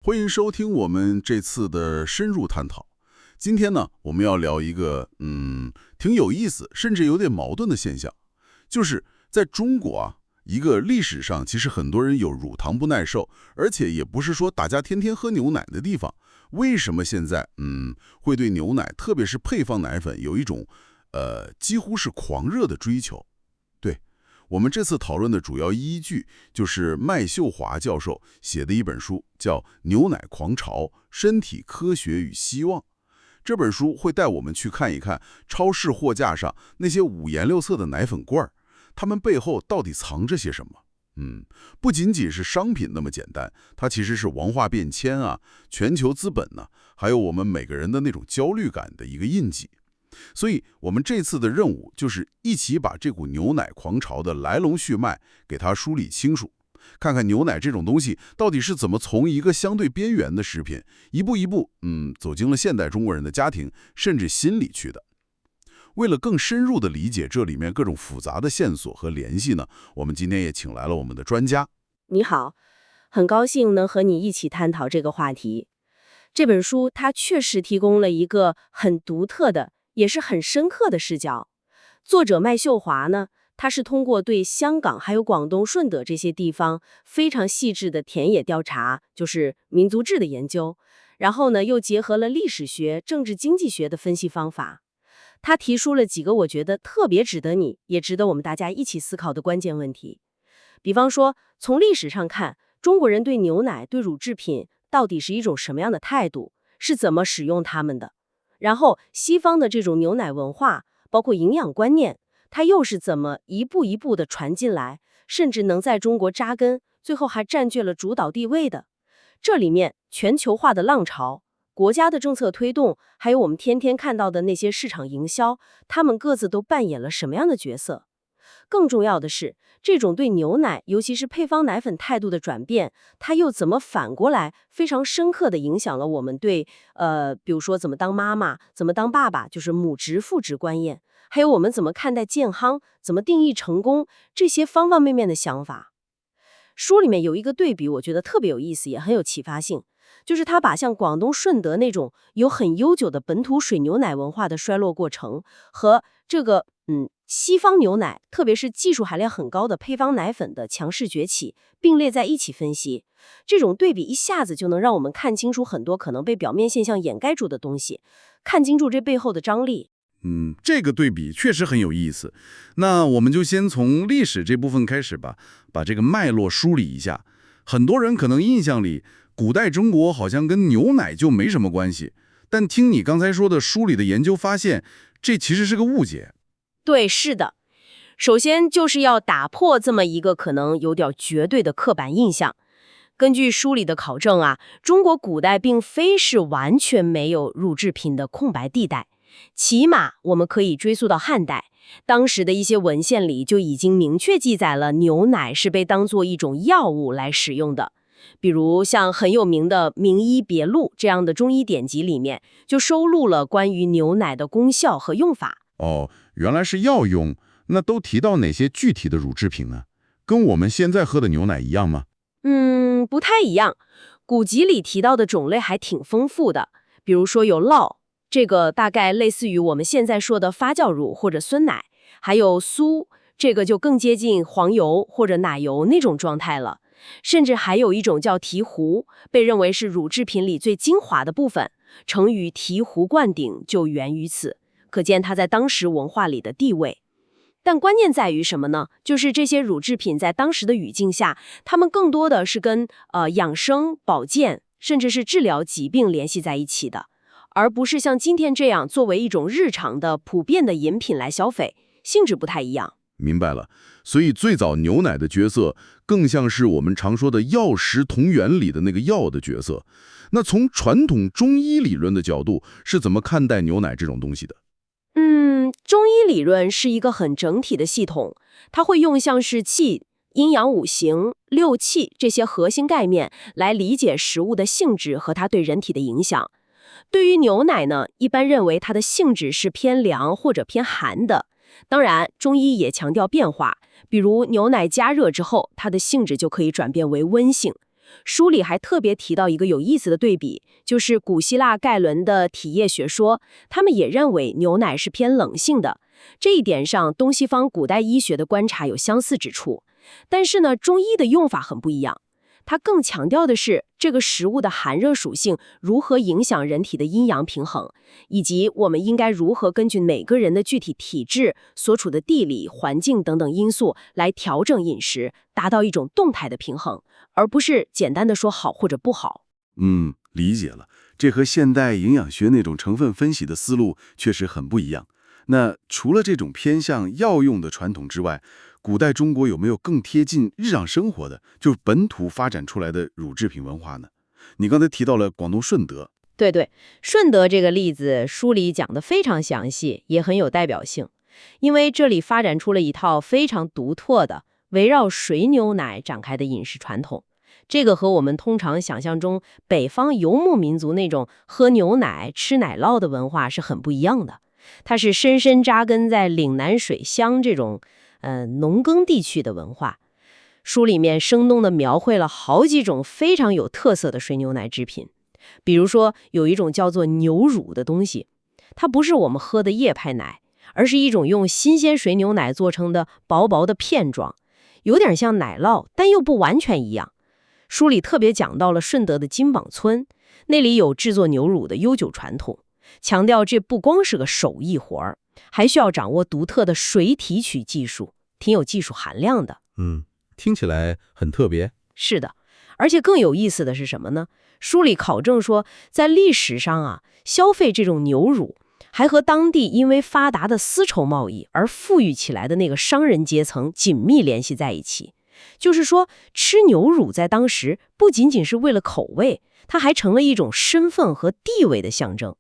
欢迎收听我们这次的深入探讨。今天呢，我们要聊一个挺有意思，甚至有点矛盾的现象，就是在中国啊，一个历史上其实很多人有乳糖不耐受，而且也不是说大家天天喝牛奶的地方。为什么现在会对牛奶，特别是配方奶粉有一种几乎是狂热的追求？对，我们这次讨论的主要依据就是麦秀华教授写的一本书，叫《牛奶狂潮：身体科学与希望》。这本书会带我们去看一看超市货架上那些五颜六色的奶粉罐，它们背后到底藏着些什么。不仅仅是商品那么简单，它其实是文化变迁啊、全球资本呢，还有我们每个人的那种焦虑感的一个印记。所以，我们这次的任务就是一起把这股牛奶狂潮的来龙去脉给它梳理清楚，看看牛奶这种东西到底是怎么从一个相对边缘的食品，一步一步走进了现代中国人的家庭甚至心里去的。为了更深入地理解这里面各种复杂的线索和联系呢，我们今天也请来了我们的专家。你好，很高兴能和你一起探讨这个话题。这本书它确实提供了一个很独特的，也是很深刻的视角。作者麦秀华呢，他是通过对香港还有广东顺德这些地方非常细致的田野调查，就是民族志的研究，然后呢又结合了历史学、政治经济学的分析方法。他提出了几个我觉得特别值得你，也值得我们大家一起思考的关键问题。比方说，从历史上看，中国人对牛奶、对乳制品到底是一种什么样的态度，是怎么使用它们的？然后，西方的这种牛奶文化，包括营养观念，它又是怎么一步一步的传进来，甚至能在中国扎根，最后还占据了主导地位的？这里面全球化的浪潮，国家的政策推动，还有我们天天看到的那些市场营销，他们各自都扮演了什么样的角色？更重要的是，这种对牛奶，尤其是配方奶粉态度的转变，它又怎么反过来非常深刻地影响了我们对比如说怎么当妈妈，怎么当爸爸，就是母职父职观念，还有我们怎么看待健康，怎么定义成功，这些方方面面的想法。书里面有一个对比，我觉得特别有意思，也很有启发性。就是他把像广东顺德那种有很悠久的本土水牛奶文化的衰落过程，和这个西方牛奶，特别是技术含量很高的配方奶粉的强势崛起，并列在一起分析。这种对比一下子就能让我们看清楚很多可能被表面现象掩盖住的东西，看清楚这背后的张力。这个对比确实很有意思。那我们就先从历史这部分开始吧，把这个脉络梳理一下。很多人可能印象里，古代中国好像跟牛奶就没什么关系，但听你刚才说的书里的研究发现，这其实是个误解。对，是的。首先就是要打破这么一个可能有点绝对的刻板印象。根据书里的考证啊，中国古代并非是完全没有乳制品的空白地带，起码我们可以追溯到汉代，当时的一些文献里就已经明确记载了牛奶是被当作一种药物来使用的。比如像很有名的《名医别录》这样的中医典籍里面，就收录了关于牛奶的功效和用法。原来是药用，那都提到哪些具体的乳制品呢？跟我们现在喝的牛奶一样吗？不太一样。古籍里提到的种类还挺丰富的，比如说有酪，这个大概类似于我们现在说的发酵乳或者酸奶，还有酥，这个就更接近黄油或者奶油那种状态了。甚至还有一种叫醍醐，被认为是乳制品里最精华的部分，成语醍醐灌顶就源于此，可见它在当时文化里的地位。但关键在于什么呢？就是这些乳制品在当时的语境下，它们更多的是跟养生、保健，甚至是治疗疾病联系在一起的，而不是像今天这样作为一种日常的普遍的饮品来消费，性质不太一样。明白了，所以最早牛奶的角色更像是我们常说的药食同源里的那个药的角色。那从传统中医理论的角度是怎么看待牛奶这种东西的？中医理论是一个很整体的系统，它会用像是气、阴阳五行、六气这些核心概念来理解食物的性质和它对人体的影响。对于牛奶呢，一般认为它的性质是偏凉或者偏寒的。当然，中医也强调变化，比如牛奶加热之后，它的性质就可以转变为温性。书里还特别提到一个有意思的对比，就是古希腊盖伦的体液学说，他们也认为牛奶是偏冷性的。这一点上，东西方古代医学的观察有相似之处。但是呢，中医的用法很不一样，它更强调的是这个食物的寒热属性如何影响人体的阴阳平衡，以及我们应该如何根据每个人的具体体质、所处的地理环境等等因素来调整饮食，达到一种动态的平衡，而不是简单的说好或者不好。理解了。这和现代营养学那种成分分析的思路确实很不一样。那除了这种偏向药用的传统之外，古代中国有没有更贴近日常生活的，就是本土发展出来的乳制品文化呢？你刚才提到了广东顺德，对，顺德这个例子书里讲得非常详细，也很有代表性，因为这里发展出了一套非常独特的围绕水牛奶展开的饮食传统。这个和我们通常想象中北方游牧民族那种喝牛奶、吃奶酪的文化是很不一样的。它是深深扎根在岭南水乡这种农耕地区的文化。书里面生动地描绘了好几种非常有特色的水牛奶制品。比如说有一种叫做牛乳的东西，它不是我们喝的液态奶，而是一种用新鲜水牛奶做成的薄薄的片状，有点像奶酪，但又不完全一样。书里特别讲到了顺德的金榜村，那里有制作牛乳的悠久传统，强调这不光是个手艺活儿，还需要掌握独特的水提取技术，挺有技术含量的。听起来很特别。是的，而且更有意思的是什么呢？书里考证说，在历史上啊，消费这种牛乳还和当地因为发达的丝绸贸易而富裕起来的那个商人阶层紧密联系在一起。就是说，吃牛乳在当时不仅仅是为了口味，它还成了一种身份和地位的象征。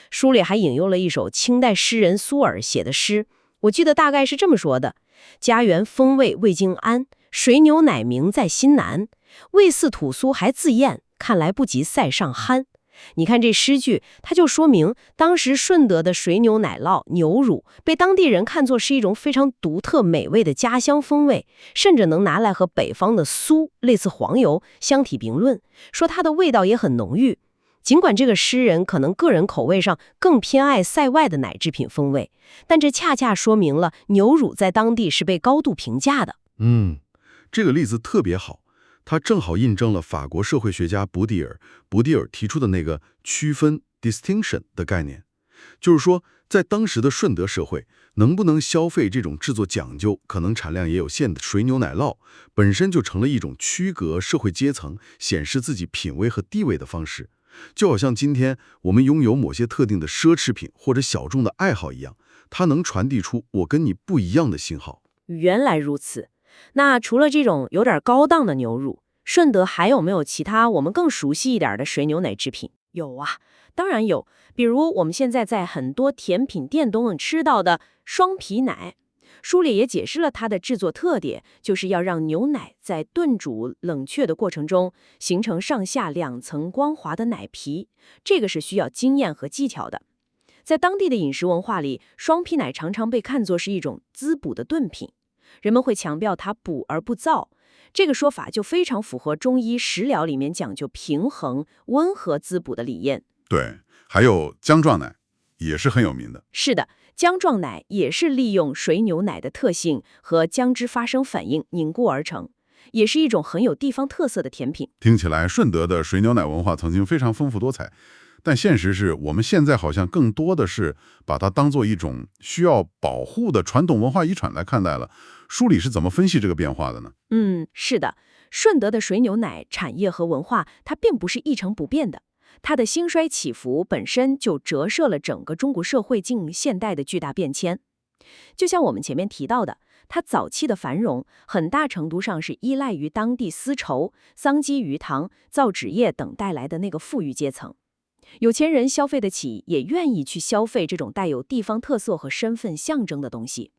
书里还引用了一首清代诗人苏轼写的诗，我记得大概是这么说的：家园风味未经安，水牛奶名在心南。味似土酥还自厌，看来不及塞上酣。你看这诗句，它就说明当时顺德的水牛奶酪、牛乳被当地人看作是一种非常独特美味的家乡风味，甚至能拿来和北方的酥类似黄油相提并论，说它的味道也很浓郁。尽管这个诗人可能个人口味上更偏爱塞外的奶制品风味，但这恰恰说明了牛乳在当地是被高度评价的。这个例子特别好，它正好印证了法国社会学家博蒂尔提出的那个区分 distinction 的概念。就是说，在当时的顺德社会，能不能消费这种制作讲究、可能产量也有限的水牛奶酪，本身就成了一种区隔社会阶层、显示自己品味和地位的方式。就好像今天我们拥有某些特定的奢侈品或者小众的爱好一样，它能传递出我跟你不一样的信号。原来如此。那除了这种有点高档的牛乳，顺德还有没有其他我们更熟悉一点的水牛奶制品？有啊，当然有。比如我们现在在很多甜品店都能吃到的双皮奶。书里也解释了它的制作特点，就是要让牛奶在炖煮冷却的过程中形成上下两层光滑的奶皮，这个是需要经验和技巧的。在当地的饮食文化里，双皮奶常常被看作是一种滋补的炖品，人们会强调它补而不燥，这个说法就非常符合中医食疗里面讲究平衡、温和滋补的理念。对，还有姜撞奶也是很有名的。是的，姜撞奶也是利用水牛奶的特性和姜汁发生反应凝固而成，也是一种很有地方特色的甜品。听起来顺德的水牛奶文化曾经非常丰富多彩，但现实是我们现在好像更多的是把它当做一种需要保护的传统文化遗产来看待了。书里是怎么分析这个变化的呢？是的，顺德的水牛奶产业和文化它并不是一成不变的，它的兴衰起伏本身就折射了整个中国社会近现代的巨大变迁。就像我们前面提到的，它早期的繁荣很大程度上是依赖于当地丝绸、桑基鱼塘、造纸业等带来的那个富裕阶层。有钱人消费得起，也愿意去消费这种带有地方特色和身份象征的东西。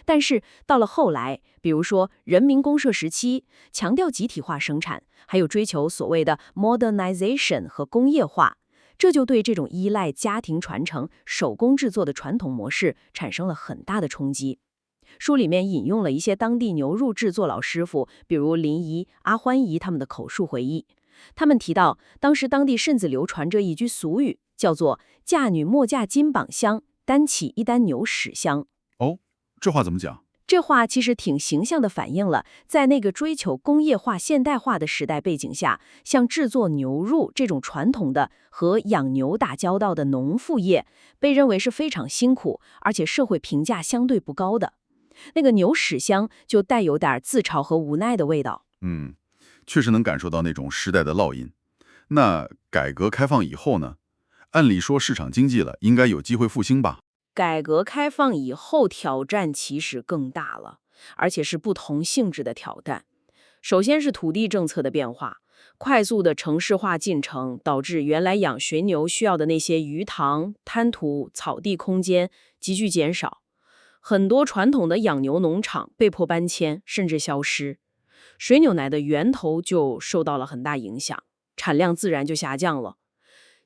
但是到了后来，比如说人民公社时期，强调集体化生产，还有追求所谓的 modernization 和工业化，这就对这种依赖家庭传承、手工制作的传统模式产生了很大的冲击。书里面引用了一些当地牛肉制作老师傅，比如林姨、阿欢姨他们的口述回忆。他们提到，当时当地甚至流传着一句俗语，叫做“嫁女莫嫁金榜乡，单起一担牛屎香”。哦，这话怎么讲？这话其实挺形象地反映了，在那个追求工业化、现代化的时代背景下，像制作牛肉这种传统的和养牛打交道的农副业，被认为是非常辛苦，而且社会评价相对不高的。那个牛屎香就带有点自嘲和无奈的味道。确实能感受到那种时代的烙印。那改革开放以后呢？按理说市场经济了，应该有机会复兴吧？改革开放以后，挑战其实更大了，而且是不同性质的挑战。首先是土地政策的变化，快速的城市化进程导致原来养水牛需要的那些鱼塘、滩涂、草地空间急剧减少，很多传统的养牛农场被迫搬迁，甚至消失，水牛奶的源头就受到了很大影响，产量自然就下降了。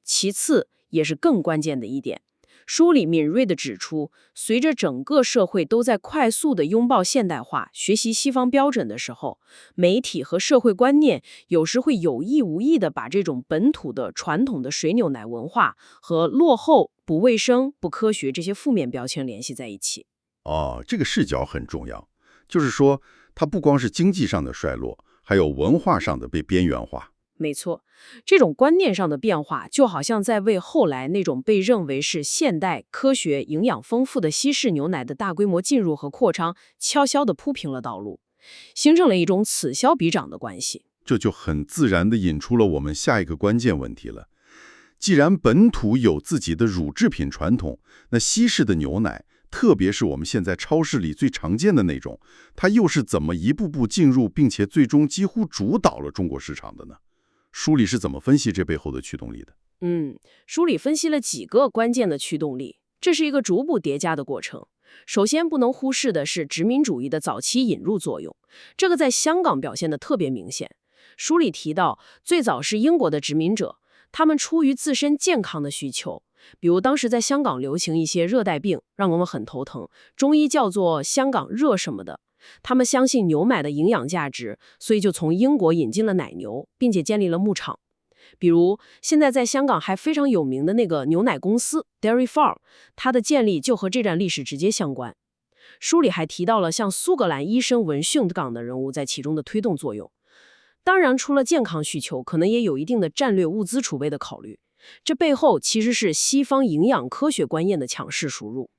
其次，也是更关键的一点，书里敏锐地指出，随着整个社会都在快速地拥抱现代化、学习西方标准的时候，媒体和社会观念有时会有意无意地把这种本土的传统的水牛奶文化和落后、不卫生、不科学这些负面标签联系在一起。哦，这个视角很重要，就是说，它不光是经济上的衰落，还有文化上的被边缘化。没错，这种观念上的变化，就好像在为后来那种被认为是现代、科学、营养丰富的西式牛奶的大规模进入和扩张，悄悄地铺平了道路，形成了一种此消彼长的关系。这就很自然地引出了我们下一个关键问题了。既然本土有自己的乳制品传统，那西式的牛奶，特别是我们现在超市里最常见的那种，它又是怎么一步步进入，并且最终几乎主导了中国市场的呢？书里是怎么分析这背后的驱动力的？书里分析了几个关键的驱动力，这是一个逐步叠加的过程。首先不能忽视的是殖民主义的早期引入作用，这个在香港表现得特别明显。书里提到，最早是英国的殖民者，他们出于自身健康的需求，比如当时在香港流行一些热带病，让我们很头疼，中医叫做香港热什么的。他们相信牛奶的营养价值，所以就从英国引进了奶牛，并且建立了牧场。比如现在在香港还非常有名的那个牛奶公司 Dairy Farm， 它的建立就和这段历史直接相关。书里还提到了像苏格兰医生文逊港的人物在其中的推动作用。当然，除了健康需求，可能也有一定的战略物资储备的考虑。这背后其实是西方营养科学观念的强势输入。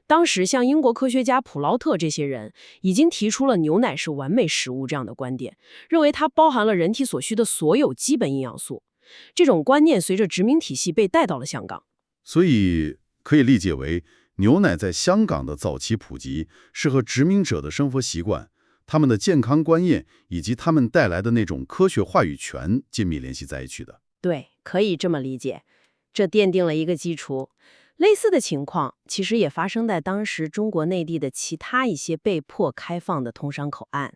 当时像英国科学家普劳特这些人已经提出了牛奶是完美食物这样的观点，认为它包含了人体所需的所有基本营养素。这种观念随着殖民体系被带到了香港。所以可以理解为，牛奶在香港的早期普及是和殖民者的生活习惯、他们的健康观念以及他们带来的那种科学话语权紧密联系在一起的。对，可以这么理解，这奠定了一个基础。类似的情况其实也发生在当时中国内地的其他一些被迫开放的通商口岸，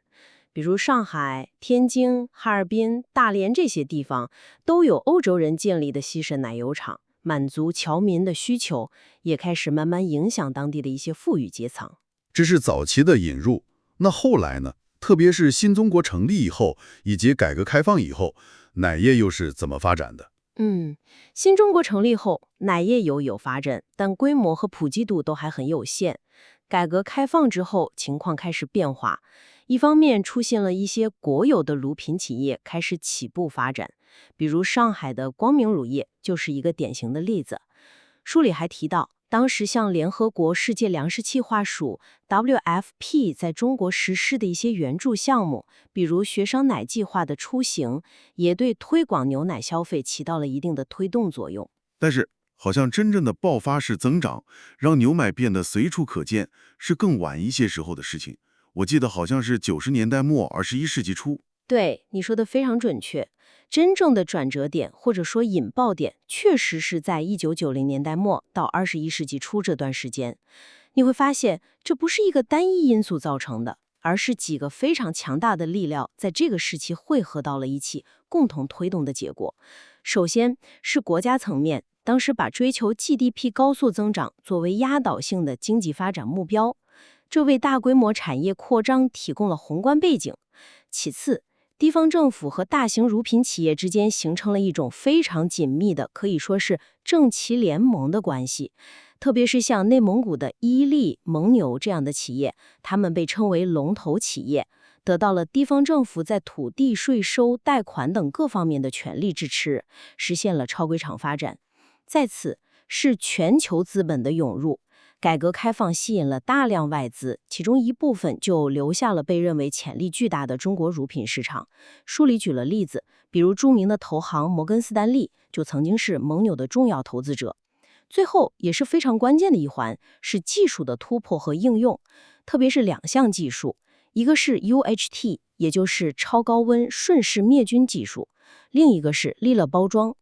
比如上海、天津、哈尔滨、大连这些地方都有欧洲人建立的西式奶油厂，满足侨民的需求，也开始慢慢影响当地的一些富裕阶层。这是早期的引入，那后来呢？特别是新中国成立以后，以及改革开放以后，奶业又是怎么发展的？新中国成立后，奶业有发展，但规模和普及度都还很有限。改革开放之后，情况开始变化。一方面出现了一些国有的乳品企业开始起步发展，比如上海的光明乳业就是一个典型的例子。书里还提到，当时像联合国世界粮食计划署 WFP 在中国实施的一些援助项目，比如学生奶计划的雏形，也对推广牛奶消费起到了一定的推动作用。但是，好像真正的爆发式增长，让牛奶变得随处可见，是更晚一些时候的事情。我记得好像是90年代末，21世纪初。对，你说的非常准确。真正的转折点或者说引爆点，确实是在1990年代末到21世纪初这段时间。你会发现，这不是一个单一因素造成的，而是几个非常强大的力量在这个时期汇合到了一起，共同推动的结果。首先是国家层面，当时把追求 GDP 高速增长作为压倒性的经济发展目标。这为大规模产业扩张提供了宏观背景。其次，地方政府和大型乳品企业之间形成了一种非常紧密的，可以说是政企联盟的关系。特别是像内蒙古的伊利、蒙牛这样的企业，他们被称为龙头企业，得到了地方政府在土地、税收、贷款等各方面的全力支持，实现了超规厂发展。再次是全球资本的涌入，改革开放吸引了大量外资，其中一部分就留下了被认为潜力巨大的中国乳品市场。书里举了例子，比如著名的投行摩根斯丹利就曾经是蒙牛的重要投资者。最后也是非常关键的一环是技术的突破和应用，特别是2项技术，一个是 UHT， 也就是超高温瞬式灭菌技术，另一个是利乐包装。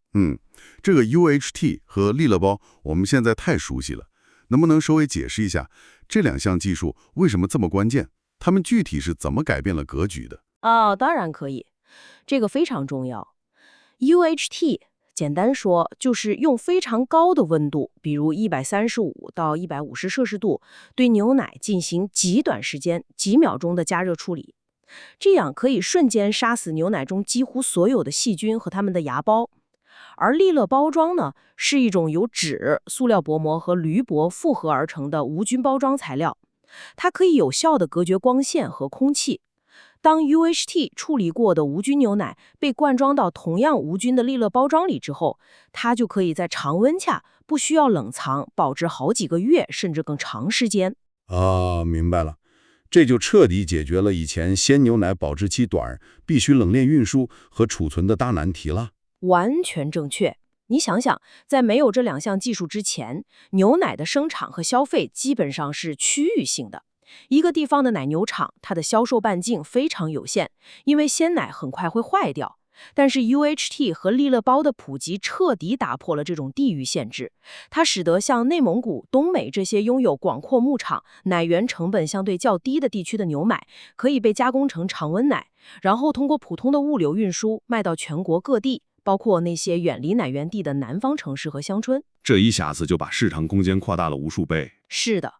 这个 UHT 和利乐包我们现在太熟悉了，能不能稍微解释一下这2项技术为什么这么关键？它们具体是怎么改变了格局的？当然可以，这个非常重要。UHT简单说，就是用非常高的温度，比如135到150摄氏度，对牛奶进行极短时间、几秒钟的加热处理，这样可以瞬间杀死牛奶中几乎所有的细菌和它们的芽孢。而利乐包装呢，是一种由纸、塑料薄膜和铝箔复合而成的无菌包装材料，它可以有效地隔绝光线和空气。当 UHT 处理过的无菌牛奶被灌装到同样无菌的利乐包装里之后，它就可以在常温下，不需要冷藏，保质好几个月甚至更长时间。明白了，这就彻底解决了以前鲜牛奶保质期短、必须冷链运输和储存的大难题了。完全正确。你想想，在没有这2项技术之前，牛奶的生产和消费基本上是区域性的。一个地方的奶牛场，它的销售半径非常有限，因为鲜奶很快会坏掉。但是 UHT 和利乐包的普及彻底打破了这种地域限制，它使得像内蒙古、东美这些拥有广阔牧场、奶源成本相对较低的地区的牛奶，可以被加工成常温奶，然后通过普通的物流运输卖到全国各地，包括那些远离奶源地的南方城市和乡村。这一下子就把市场空间扩大了无数倍。是的，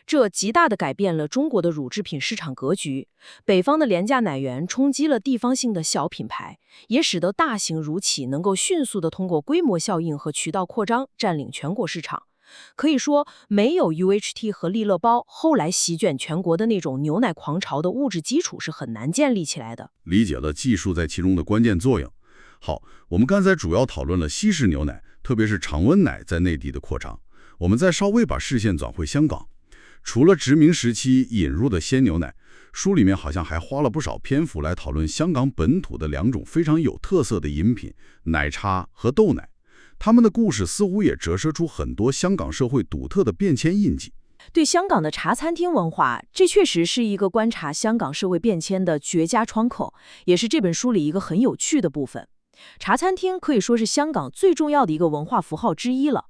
这极大地改变了中国的乳制品市场格局。北方的廉价奶源冲击了地方性的小品牌，也使得大型乳企能够迅速地通过规模效应和渠道扩张占领全国市场。可以说，没有 UHT 和利乐包，后来席卷全国的那种牛奶狂潮的物质基础是很难建立起来的。理解了技术在其中的关键作用。好，我们刚才主要讨论了西式牛奶，特别是常温奶在内地的扩张。我们再稍微把视线转回香港。除了殖民时期引入的鲜牛奶，书里面好像还花了不少篇幅来讨论香港本土的2种非常有特色的饮品——奶茶和豆奶。他们的故事似乎也折射出很多香港社会独特的变迁印记。对香港的茶餐厅文化，这确实是一个观察香港社会变迁的绝佳窗口，也是这本书里一个很有趣的部分。茶餐厅可以说是香港最重要的一个文化符号之一了。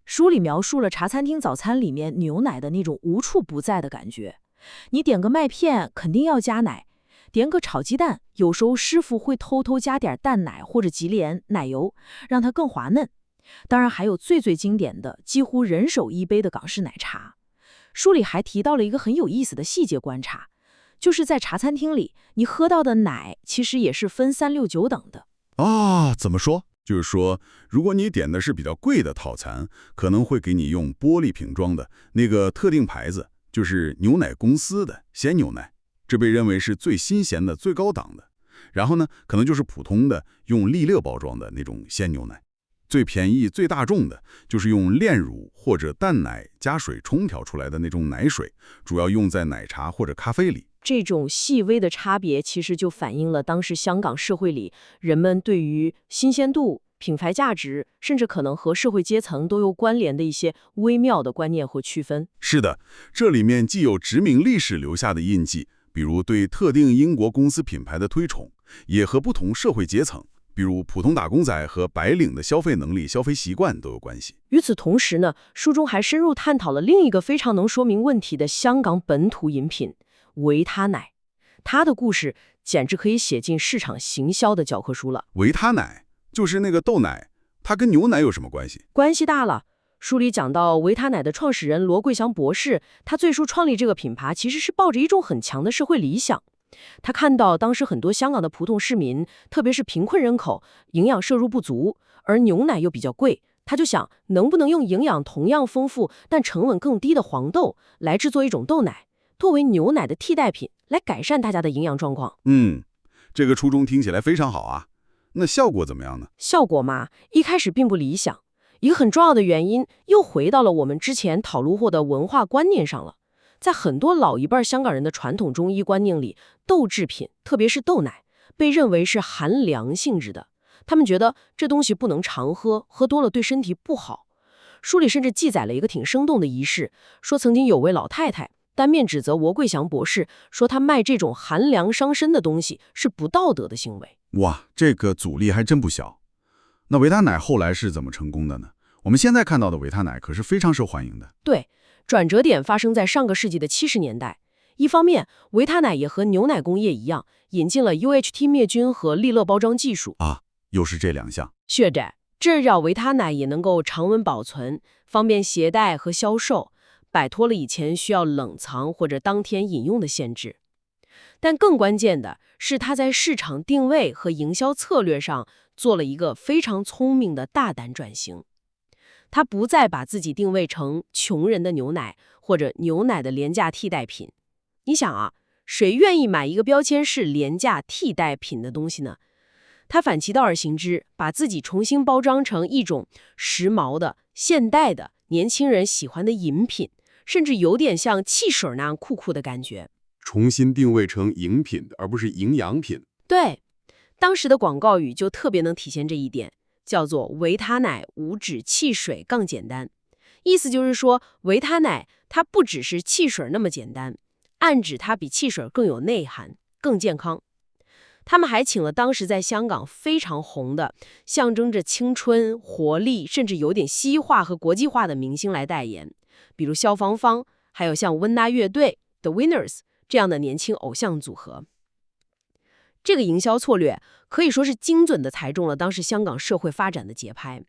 书里描述了茶餐厅早餐里面牛奶的那种无处不在的感觉。你点个麦片肯定要加奶，点个炒鸡蛋，有时候师傅会偷偷加点蛋奶或者吉莲奶油，让它更滑嫩。当然还有最经典的，几乎人手一杯的港式奶茶。书里还提到了一个很有意思的细节观察，就是在茶餐厅里，你喝到的奶其实也是分3、6、9等的。怎么说？就是说，如果你点的是比较贵的套餐，可能会给你用玻璃瓶装的那个特定牌子，就是牛奶公司的鲜牛奶，这被认为是最新鲜的、最高档的。然后呢，可能就是普通的用利乐包装的那种鲜牛奶。最便宜、最大众的就是用炼乳或者淡奶加水冲调出来的那种奶水，主要用在奶茶或者咖啡里。这种细微的差别其实就反映了当时香港社会里人们对于新鲜度、品牌价值，甚至可能和社会阶层都有关联的一些微妙的观念和区分。是的，这里面既有殖民历史留下的印记，比如对特定英国公司品牌的推崇，也和不同社会阶层，比如普通打工仔和白领的消费能力、消费习惯都有关系。与此同时呢，书中还深入探讨了另一个非常能说明问题的香港本土饮品维他奶。它的故事简直可以写进市场行销的教科书了。维他奶就是那个豆奶，它跟牛奶有什么关系？关系大了。书里讲到维他奶的创始人罗桂祥博士，他最初创立这个品牌其实是抱着一种很强的社会理想。他看到当时很多香港的普通市民，特别是贫困人口，营养摄入不足，而牛奶又比较贵，他就想能不能用营养同样丰富但成本更低的黄豆来制作一种豆奶，作为牛奶的替代品，来改善大家的营养状况。这个初衷听起来非常好啊。那效果怎么样呢？效果嘛，一开始并不理想。一个很重要的原因，又回到了我们之前讨论过的文化观念上了。在很多老一辈香港人的传统中医观念里，豆制品，特别是豆奶，被认为是寒凉性质的。他们觉得这东西不能常喝，喝多了对身体不好。书里甚至记载了一个挺生动的仪式，说曾经有位老太太当面指责罗桂祥博士，说他卖这种寒凉伤身的东西是不道德的行为。哇，这个阻力还真不小。那维他奶后来是怎么成功的呢？我们现在看到的维他奶可是非常受欢迎的。对，转折点发生在上个世纪的70年代。一方面，维他奶也和牛奶工业一样，引进了 UHT 灭菌和利乐包装技术啊，又是这两项。是的，这让维他奶也能够常温保存，方便携带和销售，摆脱了以前需要冷藏或者当天饮用的限制。但更关键的是，它在市场定位和营销策略上做了一个非常聪明的大胆转型。它不再把自己定位成穷人的牛奶或者牛奶的廉价替代品。你想啊，谁愿意买一个标签是廉价替代品的东西呢？它反其道而行之，把自己重新包装成一种时髦的、现代的、年轻人喜欢的饮品，甚至有点像汽水那样酷酷的感觉。重新定位成饮品而不是营养品。对，当时的广告语就特别能体现这一点，叫做维他奶无脂汽水更简单。意思就是说，维他奶它不只是汽水那么简单，暗指它比汽水更有内涵，更健康。他们还请了当时在香港非常红的，象征着青春、活力，甚至有点西化和国际化的明星来代言，比如萧芳芳，还有像温拿乐队 The Winners 这样的年轻偶像组合。这个营销策略可以说是精准地踩中了当时香港社会发展的节拍。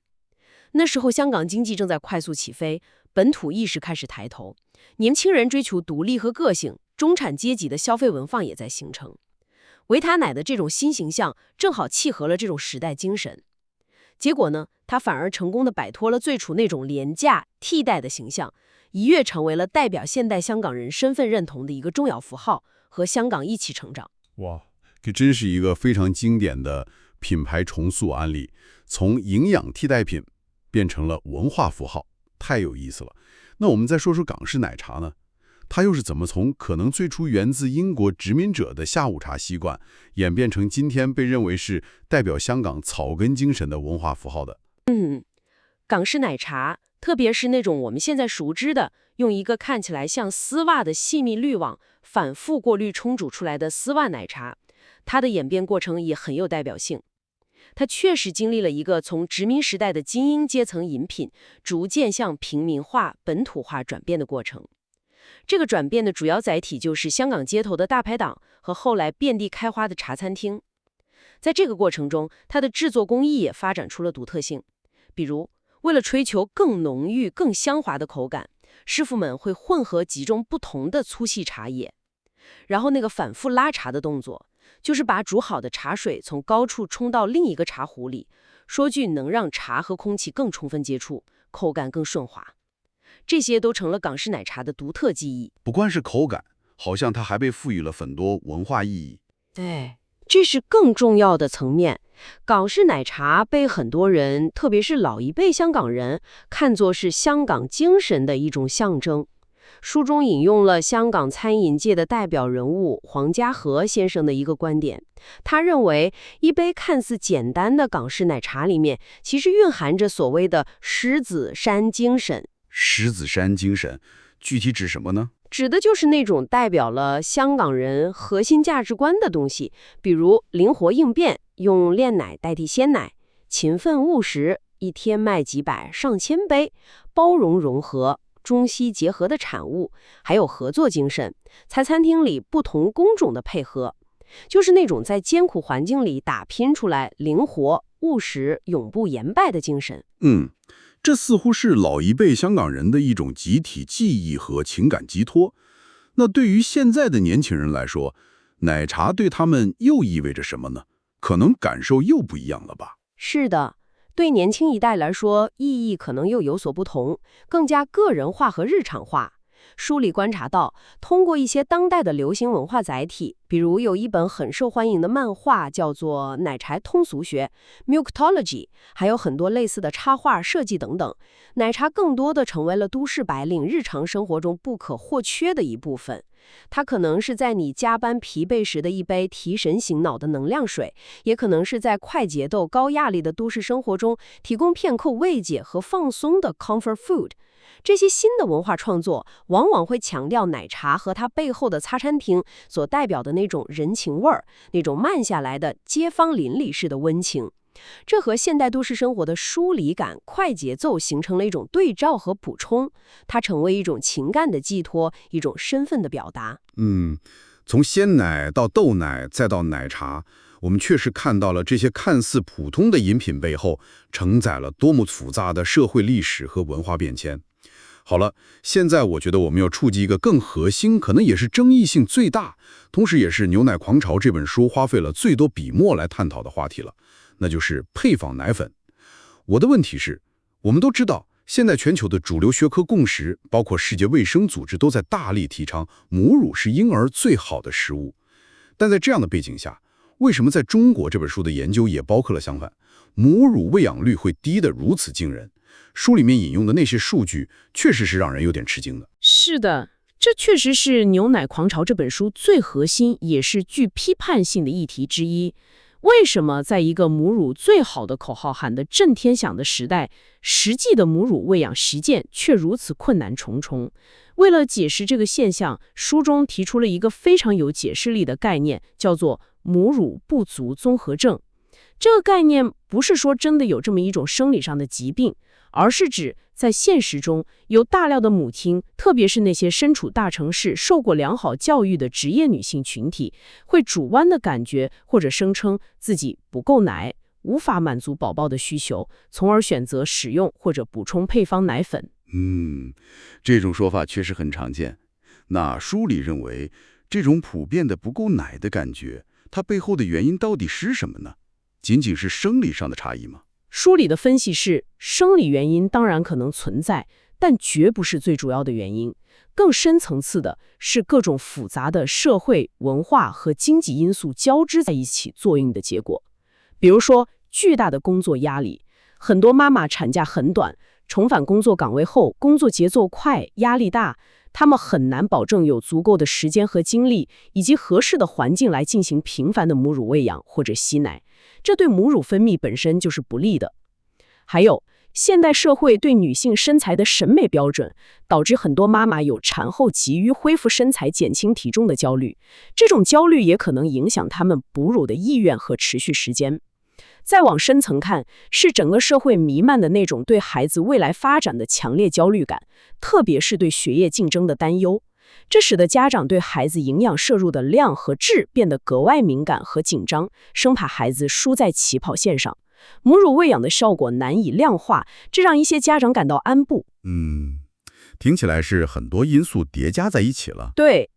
那时候香港经济正在快速起飞，本土意识开始抬头，年轻人追求独立和个性，中产阶级的消费文化也在形成。维他奶的这种新形象正好契合了这种时代精神。结果呢，它反而成功地摆脱了最初那种廉价替代的形象，一跃成为了代表现代香港人身份认同的一个重要符号，和香港一起成长。哇，这真是一个非常经典的品牌重塑案例，从营养替代品变成了文化符号，太有意思了。那我们再说说港式奶茶呢？它又是怎么从可能最初源自英国殖民者的下午茶习惯，演变成今天被认为是代表香港草根精神的文化符号的？港式奶茶，特别是那种我们现在熟知的，用一个看起来像丝袜的细密滤网反复过滤冲煮出来的丝袜奶茶，它的演变过程也很有代表性。它确实经历了一个从殖民时代的精英阶层饮品，逐渐向平民化、本土化转变的过程。这个转变的主要载体就是香港街头的大排档和后来遍地开花的茶餐厅。在这个过程中，它的制作工艺也发展出了独特性。比如，为了追求更浓郁、更香滑的口感，师傅们会混合几种不同的粗细茶叶，然后那个反复拉茶的动作，就是把煮好的茶水从高处冲到另一个茶壶里，说句能让茶和空气更充分接触，口感更顺滑。这些都成了港式奶茶的独特技艺。不光是口感，好像它还被赋予了很多文化意义。对，这是更重要的层面。港式奶茶被很多人，特别是老一辈香港人，看作是香港精神的一种象征。书中引用了香港餐饮界的代表人物黄家和先生的一个观点，他认为一杯看似简单的港式奶茶里面，其实蕴含着所谓的狮子山精神。狮子山精神具体指什么呢？指的就是那种代表了香港人核心价值观的东西，比如灵活应变，用炼奶代替鲜奶，勤奋务实，一天卖几百上千杯，包容融合，中西结合的产物，还有合作精神，在餐厅里不同工种的配合，就是那种在艰苦环境里打拼出来灵活务实永不言败的精神。这似乎是老一辈香港人的一种集体记忆和情感寄托。那对于现在的年轻人来说，奶茶对他们又意味着什么呢？可能感受又不一样了吧？是的，对年轻一代来说，意义可能又有所不同，更加个人化和日常化。书里观察到，通过一些当代的流行文化载体，比如有一本很受欢迎的漫画叫做《奶茶通俗学》（Milktology），还有很多类似的插画设计等等，奶茶更多的成为了都市白领日常生活中不可或缺的一部分。它可能是在你加班疲惫时的一杯提神醒脑的能量水，也可能是在快节奏、高压力的都市生活中提供片刻慰藉和放松的 comfort food。这些新的文化创作往往会强调奶茶和它背后的茶餐厅所代表的那种人情味儿，那种慢下来的街坊邻里式的温情。这和现代都市生活的疏离感、快节奏形成了一种对照和补充，它成为一种情感的寄托，一种身份的表达。从鲜奶到豆奶再到奶茶，我们确实看到了这些看似普通的饮品背后承载了多么复杂的社会历史和文化变迁。好了，现在我觉得我们要触及一个更核心，可能也是争议性最大，同时也是《牛奶狂潮》这本书花费了最多笔墨来探讨的话题了，那就是配方奶粉。我的问题是，我们都知道，现在全球的主流学科共识，包括世界卫生组织都在大力提倡母乳是婴儿最好的食物。但在这样的背景下，为什么在中国这本书的研究也包括了相反，母乳喂养率会低得如此惊人？书里面引用的那些数据，确实是让人有点吃惊的。是的，这确实是《牛奶狂潮》这本书最核心也是具批判性的议题之一。为什么在一个母乳最好的口号喊得震天响的时代，实际的母乳喂养实践却如此困难重重？为了解释这个现象，书中提出了一个非常有解释力的概念，叫做母乳不足综合症。这个概念不是说真的有这么一种生理上的疾病，而是指在现实中有大量的母亲，特别是那些身处大城市、受过良好教育的职业女性群体，会主观的感觉或者声称自己不够奶，无法满足宝宝的需求，从而选择使用或者补充配方奶粉。这种说法确实很常见。那书里认为，这种普遍的不够奶的感觉，它背后的原因到底是什么呢？仅仅是生理上的差异吗？书里的分析是，生理原因当然可能存在，但绝不是最主要的原因。更深层次的是各种复杂的社会、文化和经济因素交织在一起作用的结果。比如说，巨大的工作压力，很多妈妈产假很短，重返工作岗位后，工作节奏快，压力大，她们很难保证有足够的时间和精力，以及合适的环境来进行频繁的母乳喂养或者吸奶。这对母乳分泌本身就是不利的。还有，现代社会对女性身材的审美标准，导致很多妈妈有产后急于恢复身材、减轻体重的焦虑。这种焦虑也可能影响她们哺乳的意愿和持续时间。再往深层看，是整个社会弥漫的那种对孩子未来发展的强烈焦虑感，特别是对学业竞争的担忧。这使得家长对孩子营养摄入的量和质变得格外敏感和紧张，生怕孩子输在起跑线上。母乳喂养的效果难以量化，这让一些家长感到安步。听起来是很多因素叠加在一起了。对，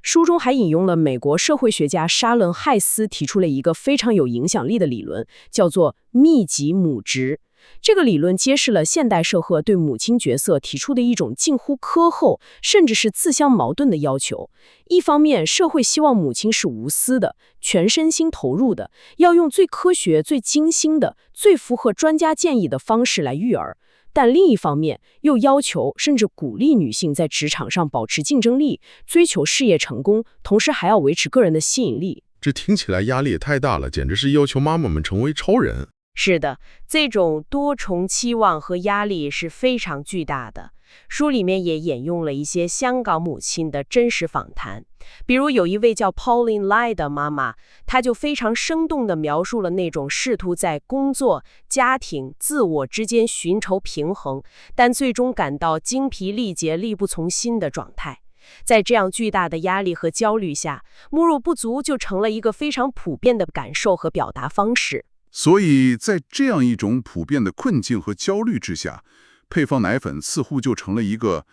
书中还引用了美国社会学家沙伦·海斯提出了一个非常有影响力的理论，叫做密集母职。这个理论揭示了现代社会对母亲角色提出的一种近乎苛厚，甚至是自相矛盾的要求。一方面，社会希望母亲是无私的、全身心投入的，要用最科学、最精心的、最符合专家建议的方式来育儿。但另一方面，又要求甚至鼓励女性在职场上保持竞争力，追求事业成功，同时还要维持个人的吸引力。这听起来压力也太大了，简直是要求妈妈们成为超人。是的，这种多重期望和压力是非常巨大的。书里面也引用了一些香港母亲的真实访谈，比如有一位叫 Pauline Lai 的妈妈，她就非常生动地描述了那种试图在工作、家庭、自我之间寻求平衡，但最终感到精疲力竭、力不从心的状态。在这样巨大的压力和焦虑下，母乳不足就成了一个非常普遍的感受和表达方式。所以在这样一种普遍的困境和焦虑之下，配方奶粉似乎就成了一个，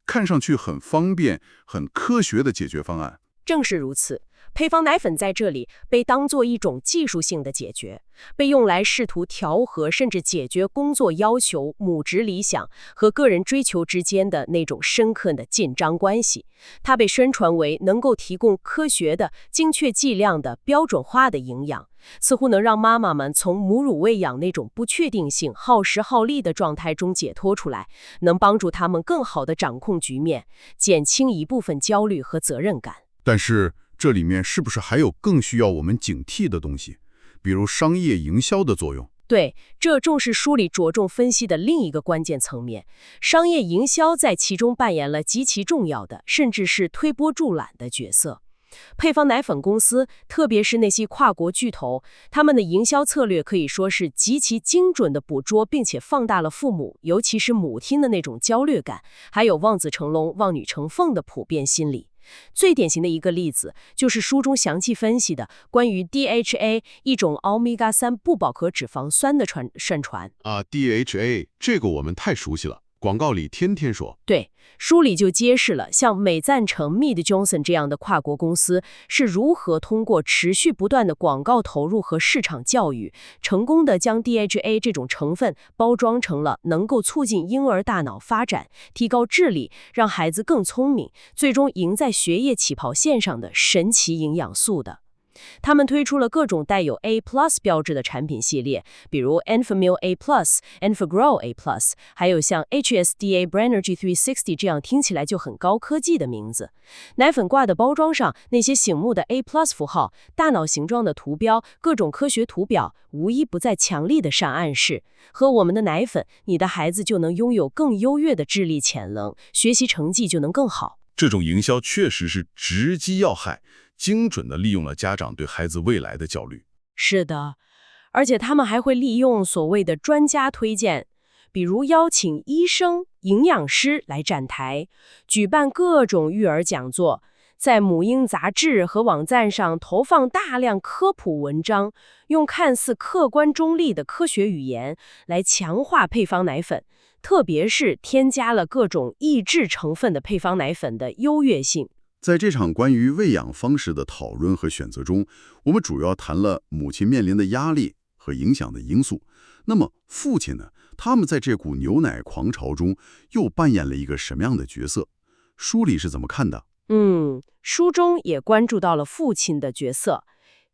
看上去很方便、很科学的解决方案。正是如此，配方奶粉在这里被当作一种技术性的解决，被用来试图调和甚至解决工作要求、母职理想和个人追求之间的那种深刻的紧张关系。它被宣传为能够提供科学的、精确剂量的、标准化的营养，似乎能让妈妈们从母乳喂养那种不确定性、耗时耗力的状态中解脱出来，能帮助他们更好地掌控局面，减轻一部分焦虑和责任感。但是这里面是不是还有更需要我们警惕的东西，比如商业营销的作用？对，这正是书里着重分析的另一个关键层面。商业营销在其中扮演了极其重要的，甚至是推波助澜的角色。配方奶粉公司，特别是那些跨国巨头，他们的营销策略可以说是极其精准地捕捉并且放大了父母，尤其是母亲的那种焦虑感，还有望子成龙、望女成凤的普遍心理。最典型的一个例子，就是书中详细分析的关于 DHA 一种欧米伽3不饱和脂肪酸的宣传。DHA 这个我们太熟悉了，广告里天天说。对，书里就揭示了像美赞成、Mead Johnson 这样的跨国公司是如何通过持续不断的广告投入和市场教育，成功的将 DHA 这种成分包装成了能够促进婴儿大脑发展、提高智力、让孩子更聪明，最终赢在学业起跑线上的神奇营养素的。他们推出了各种带有 A+ 标志的产品系列，比如 Enfamil A+、Enfagrow A+， 还有像 HSDA Branergy 360 这样听起来就很高科技的名字。奶粉挂的包装上那些醒目的 A+ 符号、大脑形状的图标、各种科学图表，无一不在强力的上暗示，喝我们的奶粉，你的孩子就能拥有更优越的智力潜能，学习成绩就能更好。这种营销确实是直击要害，精准地利用了家长对孩子未来的焦虑。是的，而且他们还会利用所谓的专家推荐，比如邀请医生、营养师来站台，举办各种育儿讲座，在母婴杂志和网站上投放大量科普文章，用看似客观中立的科学语言来强化配方奶粉，特别是添加了各种抑制成分的配方奶粉的优越性。在这场关于喂养方式的讨论和选择中，我们主要谈了母亲面临的压力和影响的因素。那么父亲呢？他们在这股牛奶狂潮中又扮演了一个什么样的角色？书里是怎么看的？书中也关注到了父亲的角色，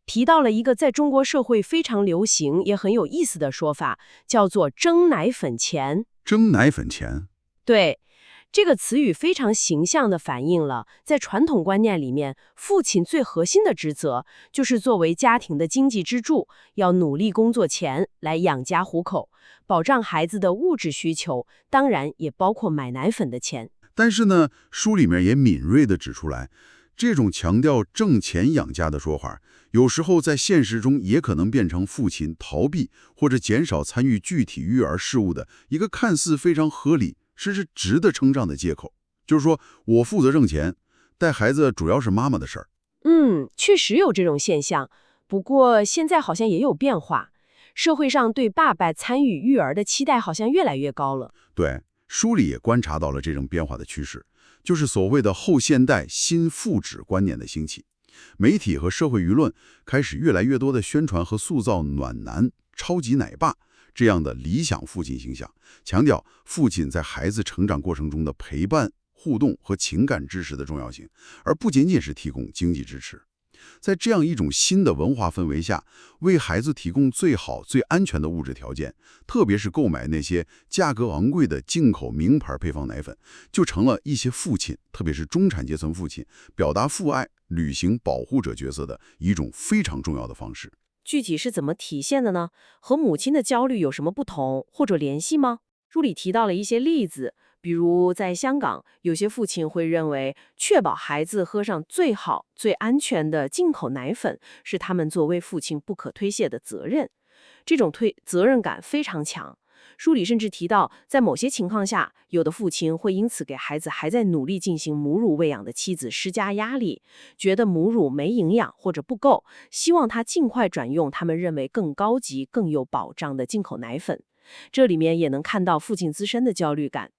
提到了一个在中国社会非常流行也很有意思的说法，叫做争奶粉钱。争奶粉钱？对。这个词语非常形象地反映了，在传统观念里面，父亲最核心的职责就是作为家庭的经济支柱，要努力工作钱来养家糊口，保障孩子的物质需求，当然也包括买奶粉的钱。但是呢，书里面也敏锐地指出来，这种强调挣钱养家的说法，有时候在现实中也可能变成父亲逃避或者减少参与具体育儿事务的一个看似非常合理甚至值得称赞的借口，就是说我负责挣钱，带孩子主要是妈妈的事儿。确实有这种现象，不过现在好像也有变化，社会上对爸爸参与育儿的期待好像越来越高了。对，书里也观察到了这种变化的趋势，就是所谓的后现代新父职观念的兴起。媒体和社会舆论开始越来越多的宣传和塑造暖男、超级奶爸这样的理想父亲形象，强调父亲在孩子成长过程中的陪伴、互动和情感支持的重要性，而不仅仅是提供经济支持。在这样一种新的文化氛围下，为孩子提供最好、最安全的物质条件，特别是购买那些价格昂贵的进口名牌配方奶粉，就成了一些父亲，特别是中产阶层父亲，表达父爱、履行保护者角色的一种非常重要的方式。具体是怎么体现的呢？和母亲的焦虑有什么不同或者联系吗？书里提到了一些例子，比如在香港，有些父亲会认为确保孩子喝上最好、最安全的进口奶粉是他们作为父亲不可推卸的责任，这种责任感非常强。书里甚至提到，在某些情况下，有的父亲会因此给孩子还在努力进行母乳喂养的妻子施加压力，觉得母乳没营养或者不够，希望他尽快转用他们认为更高级、更有保障的进口奶粉。这里面也能看到父亲自身的焦虑感。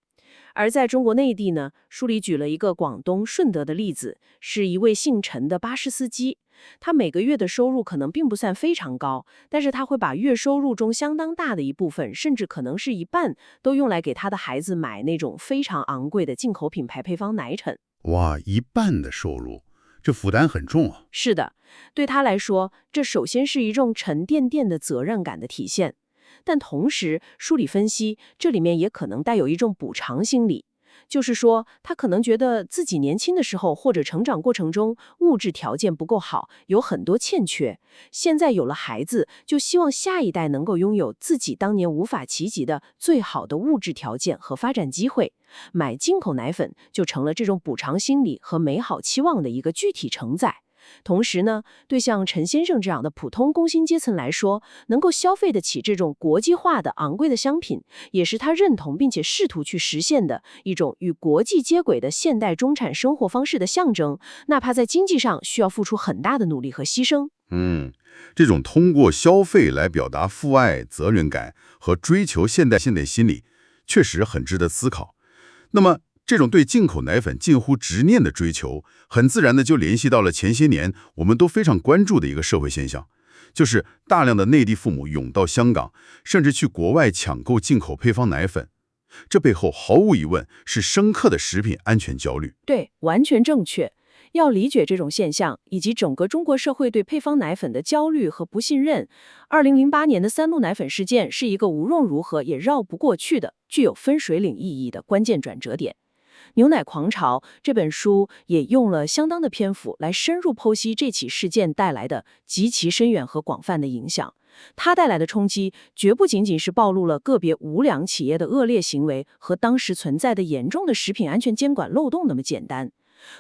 而在中国内地呢，书里举了一个广东顺德的例子，是一位姓陈的巴士司机。他每个月的收入可能并不算非常高，但是他会把月收入中相当大的一部分，甚至可能是一半，都用来给他的孩子买那种非常昂贵的进口品牌配方奶粉。哇，一半的收入，这负担很重啊。是的，对他来说，这首先是一种沉甸甸的责任感的体现。但同时，书里分析，这里面也可能带有一种补偿心理，就是说，他可能觉得自己年轻的时候或者成长过程中物质条件不够好，有很多欠缺。现在有了孩子，就希望下一代能够拥有自己当年无法企及的最好的物质条件和发展机会。买进口奶粉就成了这种补偿心理和美好期望的一个具体承载。同时呢，对像陈先生这样的普通工薪阶层来说，能够消费得起这种国际化的昂贵的商品，也是他认同并且试图去实现的一种与国际接轨的现代中产生活方式的象征，哪怕在经济上需要付出很大的努力和牺牲。这种通过消费来表达父爱、责任感和追求现代心理，确实很值得思考。那么，这种对进口奶粉近乎执念的追求，很自然的就联系到了前些年我们都非常关注的一个社会现象，就是大量的内地父母涌到香港，甚至去国外抢购进口配方奶粉。这背后毫无疑问是深刻的食品安全焦虑。对，完全正确。要理解这种现象，以及整个中国社会对配方奶粉的焦虑和不信任，2008年的三鹿奶粉事件是一个无论如何也绕不过去的、具有分水岭意义的关键转折点。牛奶狂潮这本书也用了相当的篇幅来深入剖析这起事件带来的极其深远和广泛的影响。它带来的冲击绝不仅仅是暴露了个别无良企业的恶劣行为和当时存在的严重的食品安全监管漏洞那么简单。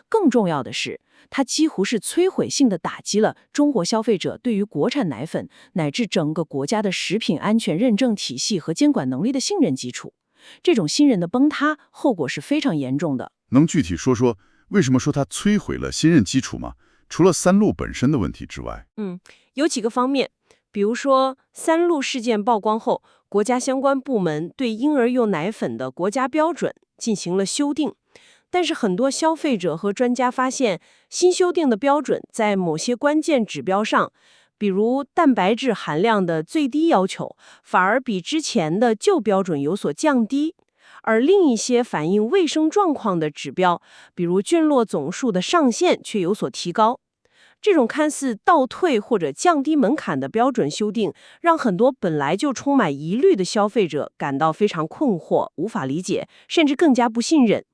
更重要的是，它几乎是摧毁性地打击了中国消费者对于国产奶粉乃至整个国家的食品安全认证体系和监管能力的信任基础。这种信任的崩塌，后果是非常严重的。能具体说说为什么说它摧毁了信任基础吗？除了三鹿本身的问题之外，有几个方面，比如说三鹿事件曝光后，国家相关部门对婴儿用奶粉的国家标准进行了修订，但是很多消费者和专家发现，新修订的标准在某些关键指标上，比如蛋白质含量的最低要求，反而比之前的旧标准有所降低，而另一些反映卫生状况的指标，比如菌落总数的上限却有所提高。这种看似倒退或者降低门槛的标准修订，让很多本来就充满疑虑的消费者感到非常困惑，无法理解，甚至更加不信任。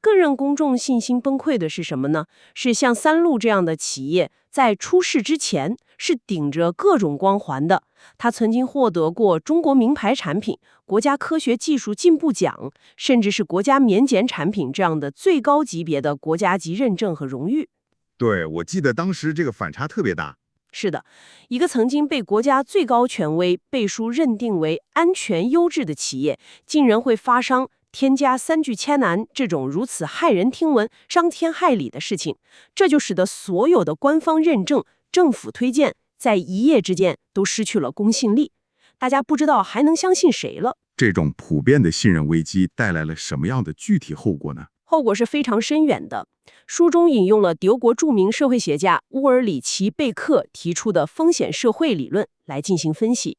更让公众信心崩溃的是什么呢？是像三鹿这样的企业在出事之前是顶着各种光环的，它曾经获得过中国名牌产品、国家科学技术进步奖，甚至是国家免检产品这样的最高级别的国家级认证和荣誉。对，我记得当时这个反差特别大。是的，一个曾经被国家最高权威背书认定为安全优质的企业，竟然会发生添加3聚氰胺这种如此骇人听闻、伤天害理的事情，这就使得所有的官方认证、政府推荐在一夜之间都失去了公信力，大家不知道还能相信谁了。这种普遍的信任危机带来了什么样的具体后果呢？后果是非常深远的。书中引用了德国著名社会学家乌尔里奇·贝克提出的风险社会理论来进行分析。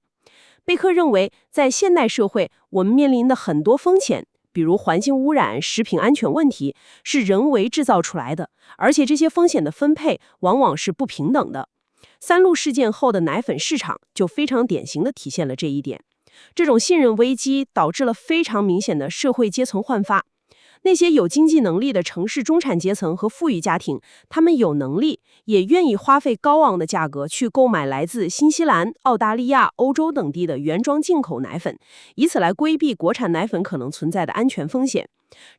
贝克认为，在现代社会，我们面临的很多风险，比如环境污染、食品安全问题，是人为制造出来的，而且这些风险的分配往往是不平等的。三鹿事件后的奶粉市场就非常典型地体现了这一点。这种信任危机导致了非常明显的社会阶层焕发。那些有经济能力的城市中产阶层和富裕家庭，他们有能力，也愿意花费高昂的价格去购买来自新西兰、澳大利亚、欧洲等地的原装进口奶粉，以此来规避国产奶粉可能存在的安全风险。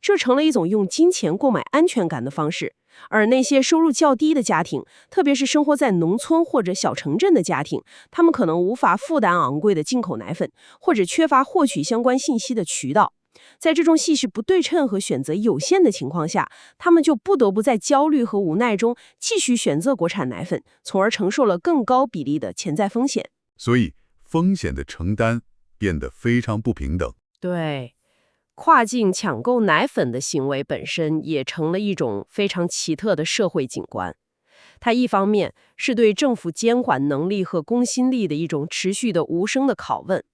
这成了一种用金钱购买安全感的方式。而那些收入较低的家庭，特别是生活在农村或者小城镇的家庭，他们可能无法负担昂贵的进口奶粉，或者缺乏获取相关信息的渠道。在这种信息不对称和选择有限的情况下，他们就不得不在焦虑和无奈中继续选择国产奶粉，从而承受了更高比例的潜在风险。所以风险的承担变得非常不平等。对，跨境抢购奶粉的行为本身也成了一种非常奇特的社会景观。它一方面是对政府监管能力和公信力的一种持续的无声的拷问，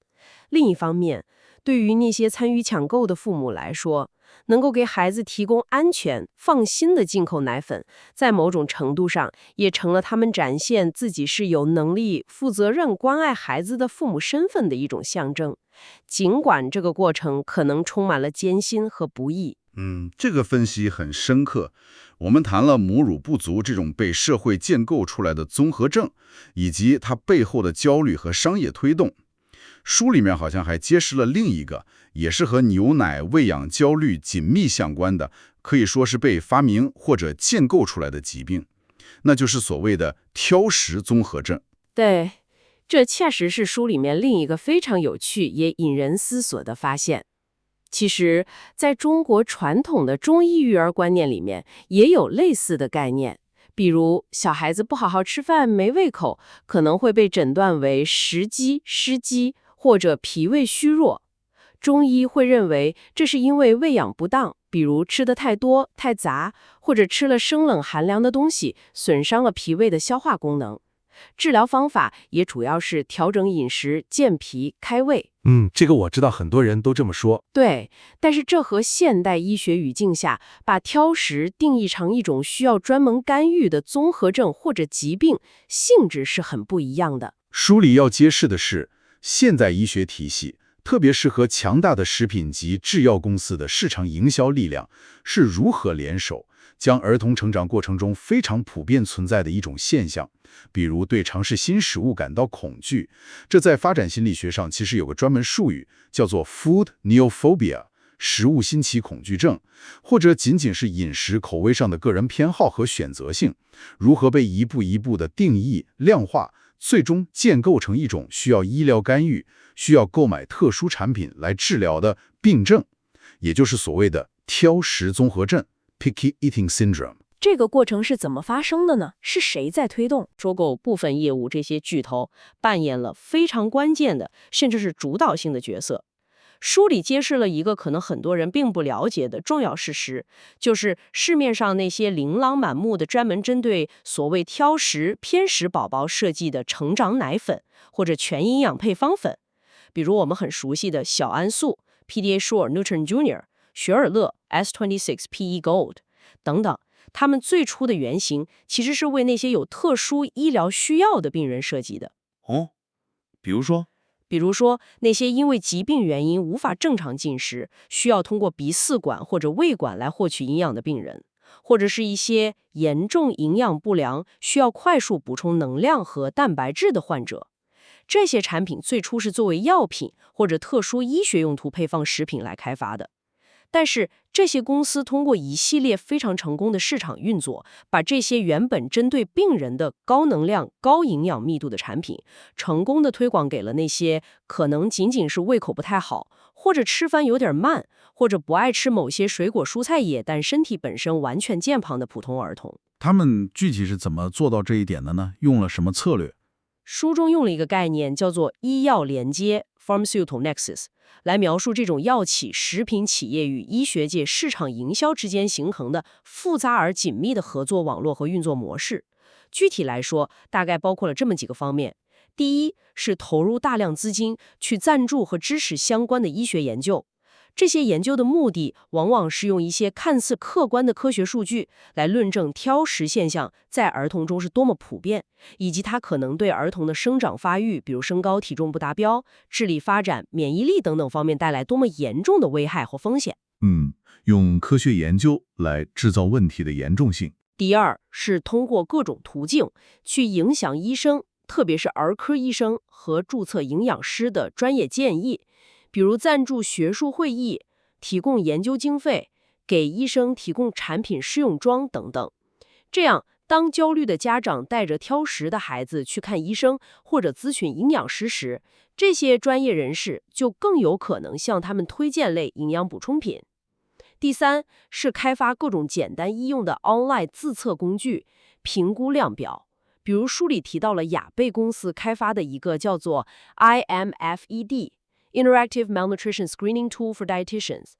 另一方面，对于那些参与抢购的父母来说，能够给孩子提供安全、放心的进口奶粉，在某种程度上也成了他们展现自己是有能力、负责任、关爱孩子的父母身份的一种象征。尽管这个过程可能充满了艰辛和不易。这个分析很深刻。我们谈了母乳不足这种被社会建构出来的综合症，以及它背后的焦虑和商业推动。书里面好像还揭示了另一个，也是和牛奶喂养焦虑紧密相关的，可以说是被发明或者建构出来的疾病，那就是所谓的挑食综合症。对，这确实是书里面另一个非常有趣也引人思索的发现。其实，在中国传统的中医育儿观念里面，也有类似的概念。比如，小孩子不好好吃饭、没胃口，可能会被诊断为食积、湿积或者脾胃虚弱。中医会认为这是因为喂养不当，比如吃得太多、太杂，或者吃了生冷寒凉的东西，损伤了脾胃的消化功能。治疗方法也主要是调整饮食、健脾、开胃。这个我知道，很多人都这么说。对，但是这和现代医学语境下把挑食定义成一种需要专门干预的综合症或者疾病，性质是很不一样的。书里要揭示的是，现代医学体系，特别是和强大的食品及制药公司的市场营销力量，是如何联手，将儿童成长过程中非常普遍存在的一种现象，比如对尝试新食物感到恐惧。这在发展心理学上其实有个专门术语，叫做 food neophobia， 食物新奇恐惧症，或者仅仅是饮食口味上的个人偏好和选择性，如何被一步一步的定义、量化，最终建构成一种需要医疗干预、需要购买特殊产品来治疗的病症，也就是所谓的挑食综合症 （picky eating syndrome）。这个过程是怎么发生的呢？是谁在推动？收购部分业务，这些巨头扮演了非常关键的，甚至是主导性的角色。书里揭示了一个可能很多人并不了解的重要事实，就是市面上那些琳琅满目的专门针对所谓挑食、偏食宝宝设计的成长奶粉或者全营养配方粉，比如我们很熟悉的小安素、Pediasure Nutren Junior、雪尔乐、S26 PE Gold 等等。他们最初的原型其实是为那些有特殊医疗需要的病人设计的。比如说那些因为疾病原因无法正常进食，需要通过鼻饲管或者胃管来获取营养的病人，或者是一些严重营养不良，需要快速补充能量和蛋白质的患者。这些产品最初是作为药品或者特殊医学用途配方食品来开发的。但是这些公司通过一系列非常成功的市场运作，把这些原本针对病人的高能量、高营养密度的产品，成功的推广给了那些可能仅仅是胃口不太好，或者吃饭有点慢，或者不爱吃某些水果蔬菜也，但身体本身完全健康的普通儿童。他们具体是怎么做到这一点的呢？用了什么策略？书中用了一个概念叫做医药连接 （Pharmaceutical Nexus） 来描述这种药企、食品企业与医学界市场营销之间形成的复杂而紧密的合作网络和运作模式。具体来说，大概包括了这么几个方面。第一，是投入大量资金去赞助和支持相关的医学研究。这些研究的目的往往是用一些看似客观的科学数据来论证挑食现象在儿童中是多么普遍，以及它可能对儿童的生长发育，比如身高体重不达标、智力发展、免疫力等等方面带来多么严重的危害或风险。用科学研究来制造问题的严重性。第二，是通过各种途径去影响医生，特别是儿科医生和注册营养师的专业建议，比如赞助学术会议、提供研究经费、给医生提供产品试用装等等。这样，当焦虑的家长带着挑食的孩子去看医生或者咨询营养师时，这些专业人士就更有可能向他们推荐类营养补充品。第三，是开发各种简单易用的 online 自测工具、评估量表。比如书里提到了雅贝公司开发的一个叫做 IMFED Interactive Malnutrition Screening Tool for Dietitians。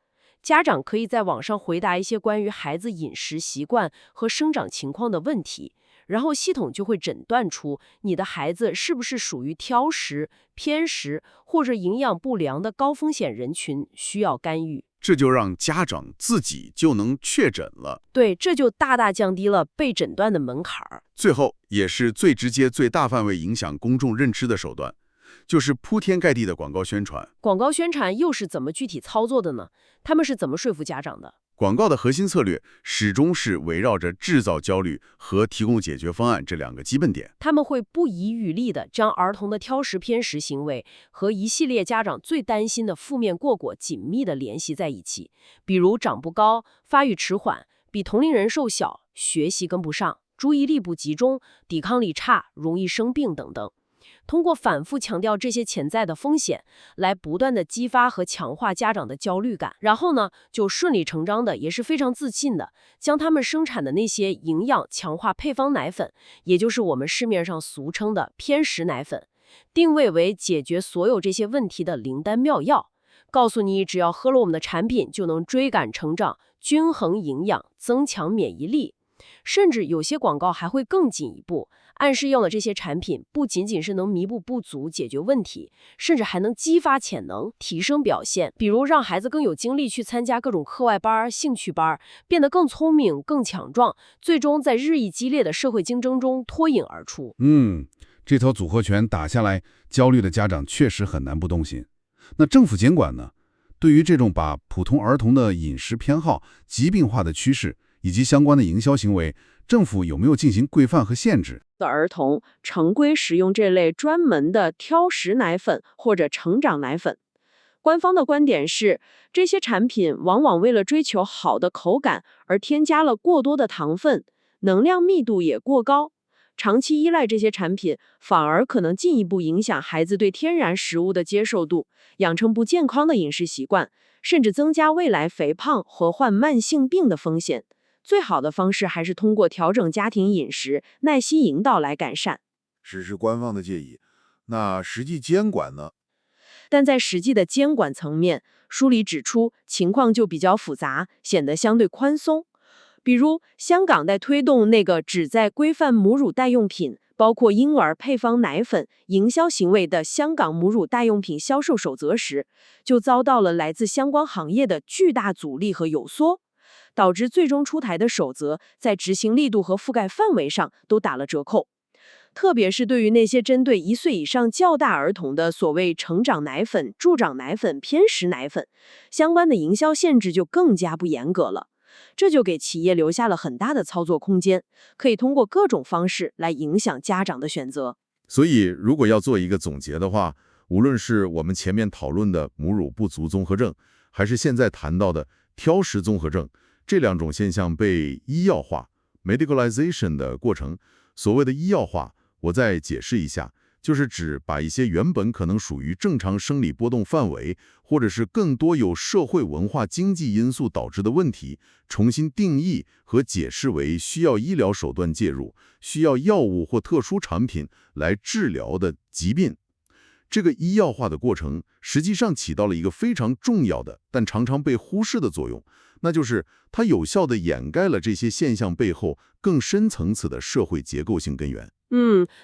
家长可以在网上回答一些关于孩子饮食习惯和生长情况的问题，然后系统就会诊断出你的孩子是不是属于挑食、偏食或者营养不良的高风险人群，需要干预。这就让家长自己就能确诊了。对，这就大大降低了被诊断的门槛儿。最后，也是最直接、最大范围影响公众认知的手段，就是铺天盖地的广告宣传。广告宣传又是怎么具体操作的呢？他们是怎么说服家长的？广告的核心策略始终是围绕着制造焦虑和提供解决方案这两个基本点。他们会不遗余力地将儿童的挑食偏食行为和一系列家长最担心的负面过果紧密地联系在一起，比如长不高、发育迟缓、比同龄人瘦小、学习跟不上、注意力不集中、抵抗力差、容易生病等等。通过反复强调这些潜在的风险，来不断的激发和强化家长的焦虑感，然后呢，就顺理成章的，也是非常自信的，将他们生产的那些营养强化配方奶粉，也就是我们市面上俗称的偏食奶粉，定位为解决所有这些问题的灵丹妙药，告诉你只要喝了我们的产品，就能追赶成长、均衡营养、增强免疫力。甚至有些广告还会更进一步，暗示用了这些产品不仅仅是能弥补不足、解决问题，甚至还能激发潜能、提升表现，比如让孩子更有精力去参加各种课外班、兴趣班，变得更聪明、更强壮，最终在日益激烈的社会竞争中脱颖而出。这套组合拳打下来，焦虑的家长确实很难不动心。那政府监管呢？对于这种把普通儿童的饮食偏好疾病化的趋势，以及相关的营销行为，政府有没有进行规范和限制？的儿童常规使用这类专门的挑食奶粉或者成长奶粉。官方的观点是，这些产品往往为了追求好的口感而添加了过多的糖分，能量密度也过高。长期依赖这些产品，反而可能进一步影响孩子对天然食物的接受度，养成不健康的饮食习惯，甚至增加未来肥胖和患慢性病的风险。最好的方式还是通过调整家庭饮食、耐心引导来改善。是官方的建议，那实际监管呢？但在实际的监管层面，书里指出情况就比较复杂，显得相对宽松。比如，香港在推动那个旨在规范母乳代用品，包括婴儿配方奶粉营销行为的香港母乳代用品销售守则时，就遭到了来自相关行业的巨大阻力和有缩，导致最终出台的守则在执行力度和覆盖范围上都打了折扣。特别是对于那些针对1岁以上较大儿童的所谓成长奶粉、助长奶粉、偏食奶粉，相关的营销限制就更加不严格了。这就给企业留下了很大的操作空间，可以通过各种方式来影响家长的选择。所以，如果要做一个总结的话，无论是我们前面讨论的母乳不足综合症，还是现在谈到的挑食综合症，这两种现象被医药化 （medicalization） 的过程。所谓的医药化，我再解释一下，就是指把一些原本可能属于正常生理波动范围，或者是更多有社会文化经济因素导致的问题，重新定义和解释为需要医疗手段介入、需要药物或特殊产品来治疗的疾病。这个医药化的过程实际上起到了一个非常重要的，但常常被忽视的作用，那就是它有效地掩盖了这些现象背后更深层次的社会结构性根源。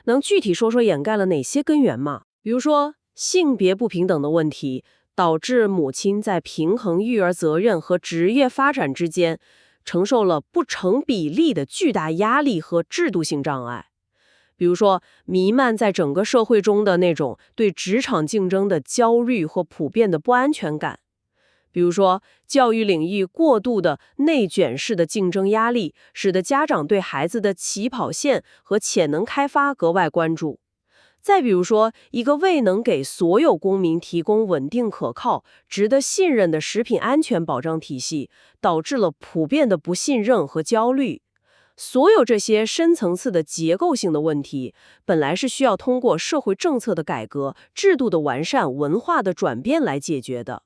能具体说说掩盖了哪些根源吗？比如说性别不平等的问题，导致母亲在平衡育儿责任和职业发展之间，承受了不成比例的巨大压力和制度性障碍。比如说，弥漫在整个社会中的那种对职场竞争的焦虑或普遍的不安全感；比如说，教育领域过度的内卷式的竞争压力，使得家长对孩子的起跑线和潜能开发格外关注。再比如说，一个未能给所有公民提供稳定可靠、值得信任的食品安全保障体系，导致了普遍的不信任和焦虑。所有这些深层次的结构性的问题，本来是需要通过社会政策的改革、制度的完善、文化的转变来解决的。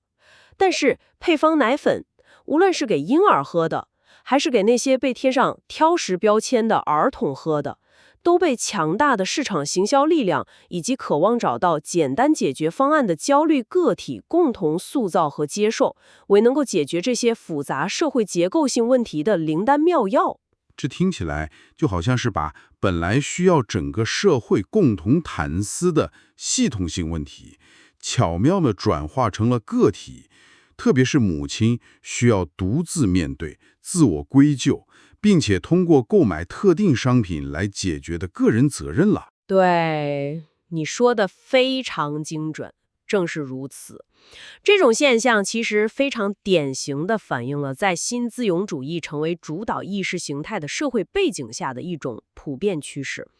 但是配方奶粉，无论是给婴儿喝的，还是给那些被贴上挑食标签的儿童喝的，都被强大的市场行销力量以及渴望找到简单解决方案的焦虑个体共同塑造和接受，为能够解决这些复杂社会结构性问题的灵丹妙药。这听起来就好像是把本来需要整个社会共同谈思的系统性问题，巧妙地转化成了个体，特别是母亲需要独自面对、自我归咎，并且通过购买特定商品来解决的个人责任了。对，你说的非常精准，正是如此。这种现象其实非常典型地反映了在新自由主义成为主导意识形态的社会背景下的一种普遍趋势，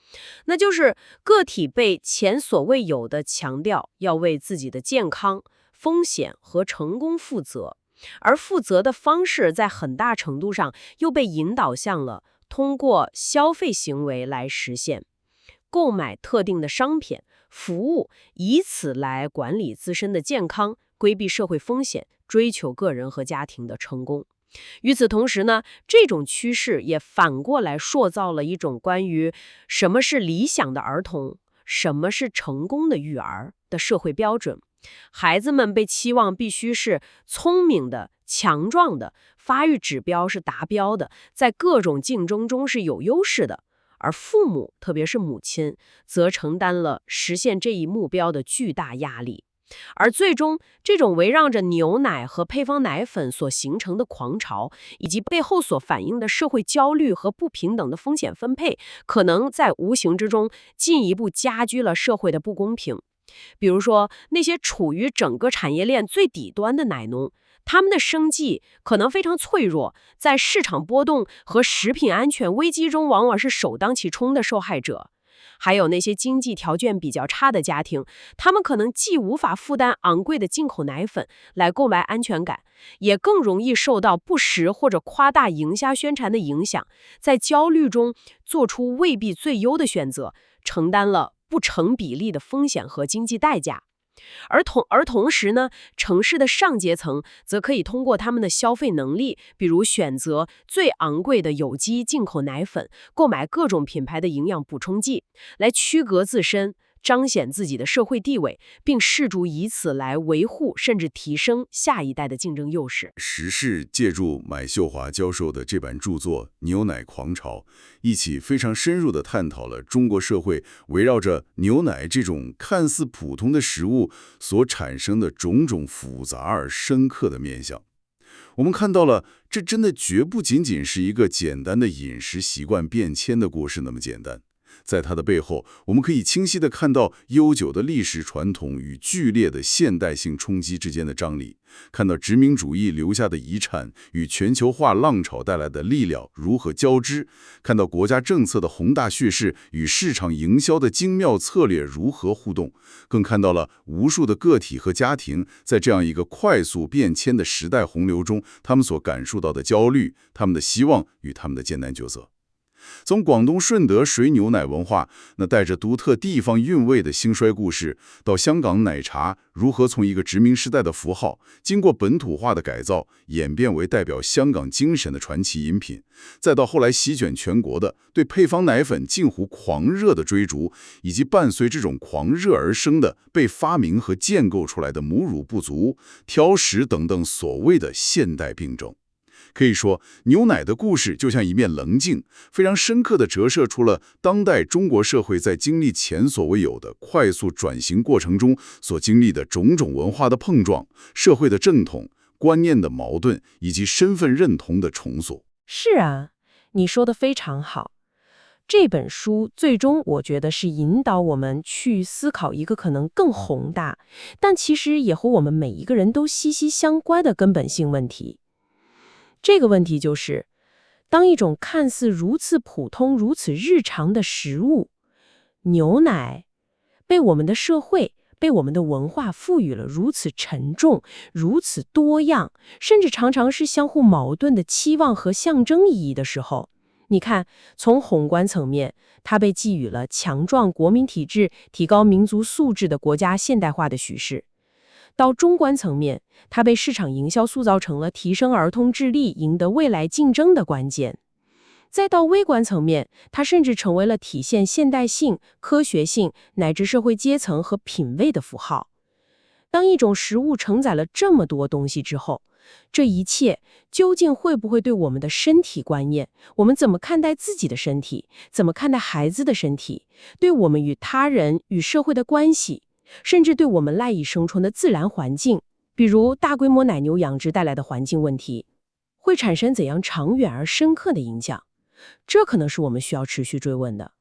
那就是个体被前所未有的强调要为自己的健康、风险和成功负责，而负责的方式在很大程度上又被引导向了通过消费行为来实现，购买特定的商品、服务，以此来管理自身的健康，规避社会风险，追求个人和家庭的成功。与此同时呢，这种趋势也反过来塑造了一种关于什么是理想的儿童、什么是成功的育儿的社会标准。孩子们被期望必须是聪明的、强壮的，发育指标是达标的，在各种竞争中是有优势的。而父母，特别是母亲，则承担了实现这一目标的巨大压力。而最终，这种围绕着牛奶和配方奶粉所形成的狂潮，以及背后所反映的社会焦虑和不平等的风险分配，可能在无形之中进一步加剧了社会的不公平。比如说，那些处于整个产业链最底端的奶农，他们的生计可能非常脆弱，在市场波动和食品安全危机中，往往是首当其冲的受害者。还有那些经济条件比较差的家庭，他们可能既无法负担昂贵的进口奶粉来购买安全感，也更容易受到不实或者夸大营销宣传的影响，在焦虑中做出未必最优的选择，承担了不成比例的风险和经济代价。而同时呢，城市的上阶层则可以通过他们的消费能力，比如选择最昂贵的有机进口奶粉，购买各种品牌的营养补充剂，来区隔自身，彰显自己的社会地位，并试图以此来维护甚至提升下一代的竞争优势。时事借助买秀华教授的这版著作《牛奶狂潮》，一起非常深入地探讨了中国社会围绕着牛奶这种看似普通的食物所产生的种种复杂而深刻的面向。我们看到了，这真的绝不仅仅是一个简单的饮食习惯变迁的故事那么简单。在它的背后，我们可以清晰地看到悠久的历史传统与剧烈的现代性冲击之间的张力，看到殖民主义留下的遗产与全球化浪潮带来的力量如何交织，看到国家政策的宏大叙事与市场营销的精妙策略如何互动，更看到了无数的个体和家庭在这样一个快速变迁的时代洪流中，他们所感受到的焦虑、他们的希望与他们的艰难抉择。从广东顺德水牛奶文化那带着独特地方韵味的兴衰故事，到香港奶茶如何从一个殖民时代的符号，经过本土化的改造，演变为代表香港精神的传奇饮品，再到后来席卷全国的对配方奶粉近乎狂热的追逐，以及伴随这种狂热而生的被发明和建构出来的母乳不足、挑食等等所谓的现代病症。可以说，牛奶的故事就像一面棱镜，非常深刻地折射出了当代中国社会在经历前所未有的快速转型过程中所经历的种种文化的碰撞、社会的正统、观念的矛盾以及身份认同的重塑。是啊，你说的非常好。这本书最终我觉得是引导我们去思考一个可能更宏大，但其实也和我们每一个人都息息相关的根本性问题。这个问题就是，当一种看似如此普通、如此日常的食物——牛奶，被我们的社会、被我们的文化赋予了如此沉重、如此多样，甚至常常是相互矛盾的期望和象征意义的时候，你看，从宏观层面，它被寄予了强壮国民体制、提高民族素质的国家现代化的叙事；到中观层面，它被市场营销塑造成了提升儿童智力、赢得未来竞争的关键。再到微观层面，它甚至成为了体现现代性、科学性乃至社会阶层和品位的符号。当一种食物承载了这么多东西之后，这一切究竟会不会对我们的身体观念，我们怎么看待自己的身体，怎么看待孩子的身体，对我们与他人与社会的关系，甚至对我们赖以生存的自然环境，比如大规模奶牛养殖带来的环境问题，会产生怎样长远而深刻的影响？这可能是我们需要持续追问的。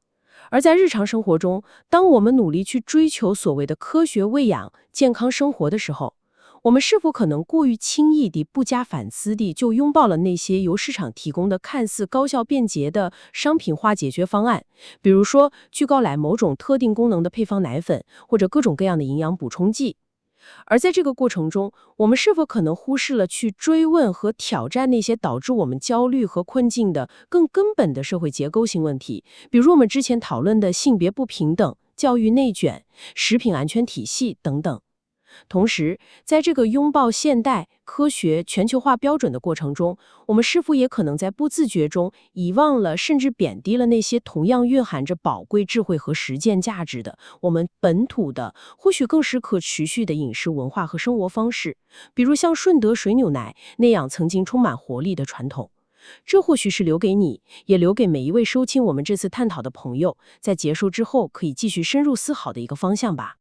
而在日常生活中，当我们努力去追求所谓的科学喂养、健康生活的时候，我们是否可能过于轻易地、不加反思地就拥抱了那些由市场提供的看似高效便捷的商品化解决方案，比如说聚高奶某种特定功能的配方奶粉，或者各种各样的营养补充剂？而在这个过程中，我们是否可能忽视了去追问和挑战那些导致我们焦虑和困境的更根本的社会结构性问题，比如我们之前讨论的性别不平等、教育内卷、食品安全体系等等？同时，在这个拥抱现代科学全球化标准的过程中，我们是否也可能在不自觉中遗忘了甚至贬低了那些同样蕴含着宝贵智慧和实践价值的我们本土的或许更是可持续的饮食文化和生活方式，比如像顺德水牛奶那样曾经充满活力的传统？这或许是留给你，也留给每一位收听我们这次探讨的朋友，在结束之后可以继续深入思考的一个方向吧。